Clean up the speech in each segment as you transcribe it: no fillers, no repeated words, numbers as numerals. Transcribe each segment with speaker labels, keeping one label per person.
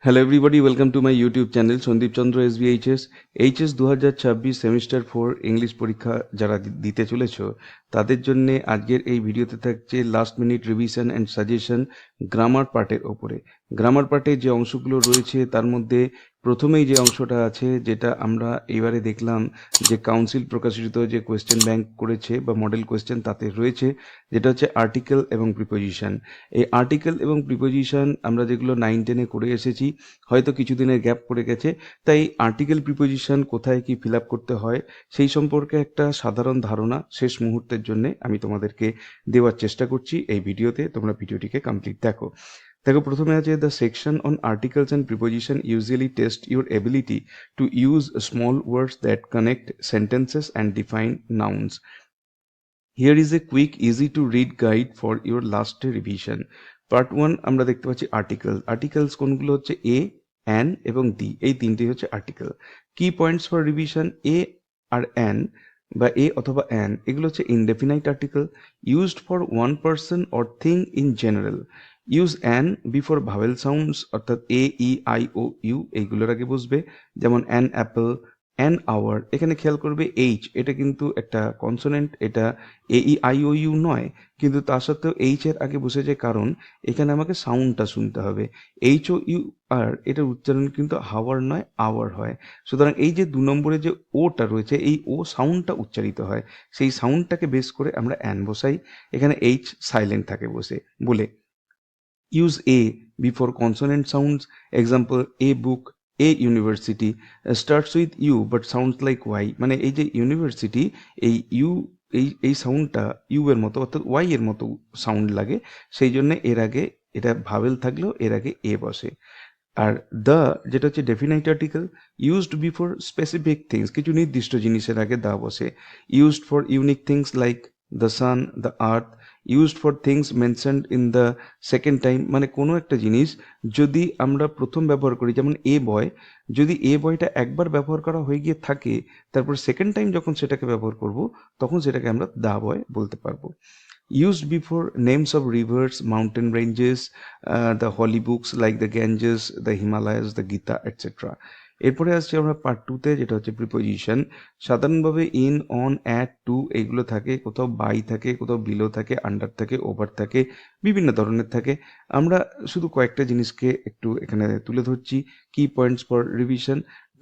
Speaker 1: Hello everybody, welcome to my YouTube channel Sandip Chandra SBHS. HS 2026 semester 4 English পরীক্ষা যারা দিতে চলেছ তাদের জন্য আজকের এই ভিডিওতে থাকছে last minute revision and suggestion grammar পার্টের ওপরে। গ্রামার পার্টে যে অংশগুলো রয়েছে তার মধ্যে প্রথমেই যে অংশটা আছে, যেটা আমরা এবারে দেখলাম যে কাউন্সিল প্রকাশিত যে কোয়েশ্চেন ব্যাংক করেছে বা মডেল কোয়েশ্চেন তাতে রয়েছে, যেটা হচ্ছে আর্টিকেল এবং প্রিপোজিশন। এই আর্টিকেল এবং প্রিপোজিশন আমরা যেগুলো 9-10-এ করে এসেছি, হয়তো কিছুদিনের গ্যাপ পড়ে গেছে, তাই আর্টিকেল প্রিপোজিশন কোথায় কি ফিল আপ করতে হয় সেই সম্পর্কে একটা সাধারণ ধারণা শেষ মুহূর্তের জন্য আমি তোমাদেরকে দেওয়ার চেষ্টা করছি এই ভিডিওতে। তোমরা ভিডিওটিকে কমপ্লিট দেখো। দেখো, প্রথমে আছে the section on articles and preposition usually test your ability to use small words that connect sentences and define nouns. Here is a quick easy to read guide for your last revision. Part 1 আমরা দেখতে পাচ্ছি article. Articles কোনগুলো হচ্ছে? এ, an এবং দি, এই তিনটি হচ্ছে article. কি পয়েন্টস ফর রিভিশন? এ আর অ্যান বা এ অথবা অ্যান এগুলো হচ্ছে indefinite article used for one person or thing in general. Use an before vowel sounds, অর্থাৎ A, E, I, O, you এইগুলোর আগে বসবে, যেমন অ্যান অ্যাপল, অ্যান আওয়ার। এখানে খেয়াল করবে এইচ, এটা কিন্তু একটা কনসোনেন্ট, এটা এ, ই, আই, ও, ইউ নয়, কিন্তু তা সত্ত্বেও এইচ এর আগে বসেছে কারণ এখানে আমাকে সাউন্ডটা শুনতে হবে। এইচ ও ইউ আর এটার উচ্চারণ কিন্তু হাওয়ার নয়, আওয়ার হয়। সুতরাং এই যে 2 নম্বরে যে ওটা রয়েছে, এই ও সাউন্ডটা উচ্চারিত হয়, সেই সাউন্ডটাকে বেস করে আমরা অ্যান বসাই। এখানে এইচ সাইলেন্ট থাকে বলে। Use a before consonant sounds, example a book, a university starts with U but sounds like Y. মানে এই যে ইউনিভার্সিটি, এই ইউ, এই সাউন্ডটা ইউ এর মতো অর্থাৎ ওয়াই এর মতো সাউন্ড লাগে, সেই জন্য এর আগে এটা ভাবেল থাকলেও এর আগে এ বসে। আর দ্য, যেটা হচ্ছে definite article, used before specific things, কিছু নির্দিষ্ট জিনিসের আগে দা বসে। Used for unique things like the sun, the earth. Used for things mentioned in the second time, মানে কোনো একটা জিনিস যদি আমরা প্রথম ব্যবহার করি, যেমন এ বয়, যদি এ বয়টা একবার ব্যবহার করা হয়ে গিয়ে থাকে, তারপর সেকেন্ড টাইম যখন সেটাকে ব্যবহার করব তখন সেটাকে আমরা দা বয় বলতে পারবো। Used before names of rivers, mountain ranges, the holy books like the Ganges, the Himalayas, the Gita, etc. এরপরে আসছে আমরা পার্ট 2-তে, যেটা হচ্ছে প্রিপোজিশন। সাধারণভাবে ইন, অন, অ্যাট, টু এইগুলো থাকে, কোথাও বাই থাকে, কোথাও বিলো থাকে, আন্ডার থাকে, ওভার থাকে, বিভিন্ন ধরনের থাকে। আমরা শুধু কয়েকটা জিনিসকে একটু এখানে তুলে ধরছি। কি পয়েন্টস ফর রিভিশন: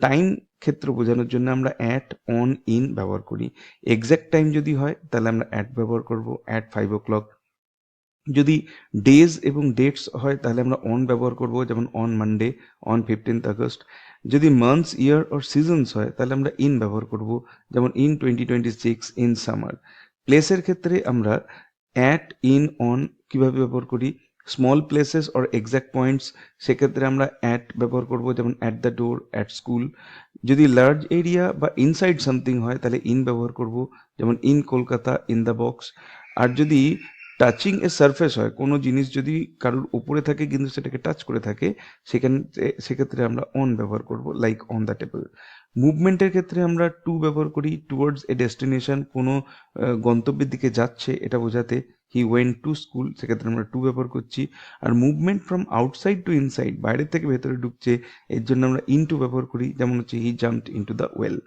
Speaker 1: টাইম ক্ষেত্র বোঝানোর জন্য আমরা অ্যাট, অন, ইন ব্যবহার করি। এক্স্যাক্ট টাইম যদি হয় তাহলে আমরা অ্যাট ব্যবহার করব, অ্যাট 5 o'clock। যদি ডেজ এবং ডেটস হয় তাহলে আমরা অন ব্যবহার করব, যেমন on Monday, on 15th August. যদি মান্থস, ইয়ার অর সিজনস হয় তাহলে আমরা ইন ব্যবহার করব, যেমন ইন 2026, ইন সামার। প্লেসের ক্ষেত্রে আমরা অ্যাট, ইন, অন কিভাবে ব্যবহার করি? Small places or exact points, সেক্ষেত্রে আমরা অ্যাট ব্যবহার করব, যেমন at the door, at school. যদি লার্জ এরিয়া বা ইনসাইড সামথিং হয় তাহলে ইন ব্যবহার করব, যেমন in Kolkata, in the box. আর যদি টাচিং এ সারফেস হয়, কোনো জিনিস যদি কারোর উপরে থাকে কিন্তু সেটাকে টাচ করে থাকে, সেক্ষেত্রে আমরা অন ব্যবহার করব, লাইক অন দ্য টেবল। মুভমেন্টের ক্ষেত্রে আমরা টু ব্যবহার করি, টুয়ার্ডস এ ডেস্টিনেশন, কোনো গন্তব্যের দিকে যাচ্ছে এটা বোঝাতে। হি ওয়েন্ট টু স্কুল, সেক্ষেত্রে আমরা টু ব্যবহার করছি। আর movement from outside to inside, বাইরের থেকে ভেতরে ঢুকছে, এর জন্য আমরা ইনটু ব্যবহার করি, যেমন হচ্ছে he jumped into the well.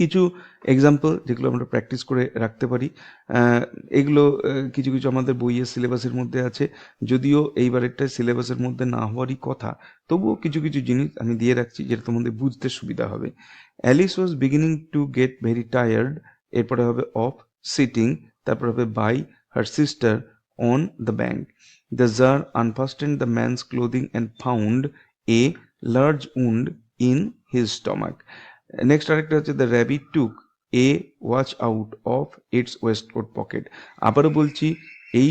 Speaker 1: কিছু এক্সাম্পল যেগুলো আমরা প্র্যাকটিস করে রাখতে পারি, এগুলো কিছু কিছু আমাদের বইয়ের সিলেবাসের মধ্যে আছে, যদিও এইবারেরটা সিলেবাসের মধ্যে না হওয়ারই কথা, তবুও কিছু কিছু জিনিস আমি দিয়ে রাখছি যেটা তোমাদের বুঝতে সুবিধা হবে। Alice was beginning to get very tired, এরপরে হবে অফ, সিটিং, তারপর হবে by her sister, on the bank. The jar unfastened the man's clothing and found a large wound in his stomach. Next আরেকটা হচ্ছে the rabbit took a watch out of its waistcoat pocket. আবারও বলছি, এই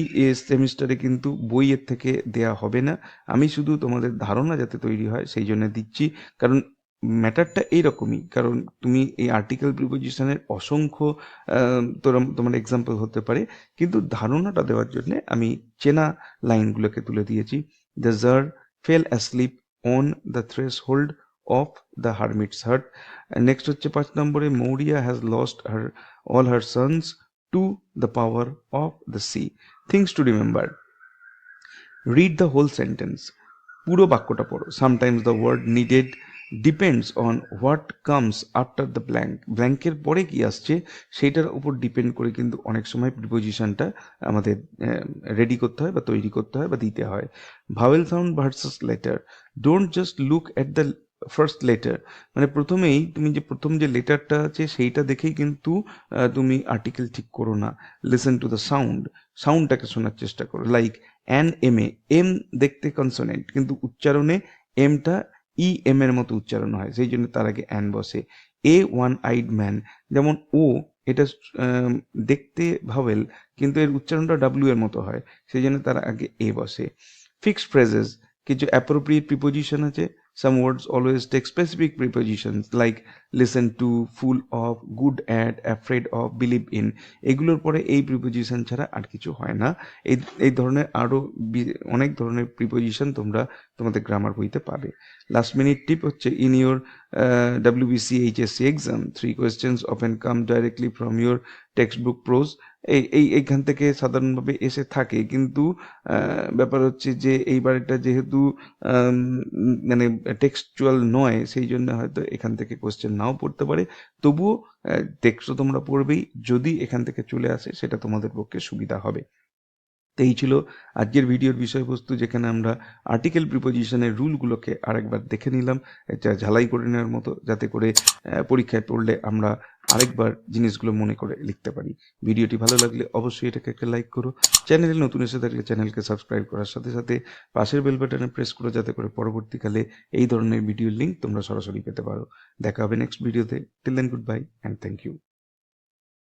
Speaker 1: সেমিস্টারে কিন্তু বইয়ের থেকে দেয়া হবে না, আমি শুধু তোমাদের ধারণা যাতে তৈরি হয় সেই জন্য দিচ্ছি। কারণ ম্যাটারটা এইরকমই, কারণ তুমি এই আর্টিকেল প্রিপোজিশনের অসংখ্য তোমার এক্সাম্পল হতে পারে, কিন্তু ধারণাটা দেওয়ার জন্য আমি চেনা লাইনগুলোকে তুলে দিয়েছি। The jar fell asleep on the threshold of the hermit's hut. Next হচ্ছে 5 নম্বরে, Maurya has lost her all her sons to the power of the sea. Things to remember: read the whole sentence, পুরো বাক্যটা পড়ো। Sometimes the word needed depends on what comes after the blank, ব্ল্যাঙ্কের পরে কি আসছে সেইটার উপর depend করে কিন্তু অনেক সময় প্রিপোজিশনটা আমাদের রেডি করতে হয় বা তৈরি করতে হয় বা দিতে হয়। Vowel sound versus letter, don't just look at the first letter, মানে প্রথমেই তুমি যে প্রথম যে লেটারটা আছে সেইটা দেখেই কিন্তু তুমি আর্টিকেল ঠিক করো না। লিসেন টু দ্য সাউন্ড, সাউন্ডটাকে শোনার চেষ্টা করো। Like an M A, M দেখতে কনসোনেন্ট কিন্তু উচ্চারণে এমটা ই এম এর মতো উচ্চারণ হয়, সেই জন্য তার আগে অ্যান বসে। এ ওয়ান আইড ম্যান, যেমন ও এটা দেখতে ভাওয়েল কিন্তু এর উচ্চারণটা ডাব্লিউ এর মতো হয়, সেই জন্য তার আগে এ বসে। ফিক্সড ফ্রেজেস, কিছু অ্যাপ্রোপ্রিয়েট প্রিপোজিশন আছে। Some words always take specific prepositions like listen to, full of, good at, afraid of, believe in, এগুলোর পরে এই প্রিপোজিশন ছাড়া আর কিছু হয় না। এই এই ধরনের আরও অনেক ধরনের প্রিপোজিশন তোমরা তোমাদের গ্রামার বইতে পাবে। লাস্ট মিনিট টিপ হচ্ছে, in your WBC HSC exam 3 questions often come directly from your textbook prose, এইখান থেকে সাধারণভাবে এসে থাকে, কিন্তু ব্যাপার হচ্ছে যে এইবার এটা যেহেতু মানে টেক্সচুয়াল নয়, সেই জন্য হয়তো এখান থেকে কোশ্চেন নাও পড়তে পারে। তবুও টেক্সটও তোমরা পড়বেই, যদি এখান থেকে চলে আসে সেটা তোমাদের পক্ষে সুবিধা হবে। তো এই ছিল আজকের ভিডিওর বিষয়বস্তু, যেখানে আমরা আর্টিকেল প্রিপোজিশনের রুলগুলোকে আরেকবার দেখে নিলাম, এটা ঝালাই করে নেওয়ার মতো, যাতে করে পরীক্ষায় পড়লে আমরা আরেকবার জিনিসগুলো মনে করে লিখতে পারি। ভিডিওটি ভালো লাগলে অবশ্যই এটাকে একটা লাইক করো। চ্যানেলে নতুন এসে থাকলে চ্যানেলকে সাবস্ক্রাইব করার সাথে সাথে পাশের বেল বাটনে প্রেস করো, যাতে করে পরবর্তীকালে এই ধরনের ভিডিওর লিঙ্ক তোমরা সরাসরি পেতে পারো। দেখা হবে নেক্সট ভিডিওতে। Till then, goodbye and thank you.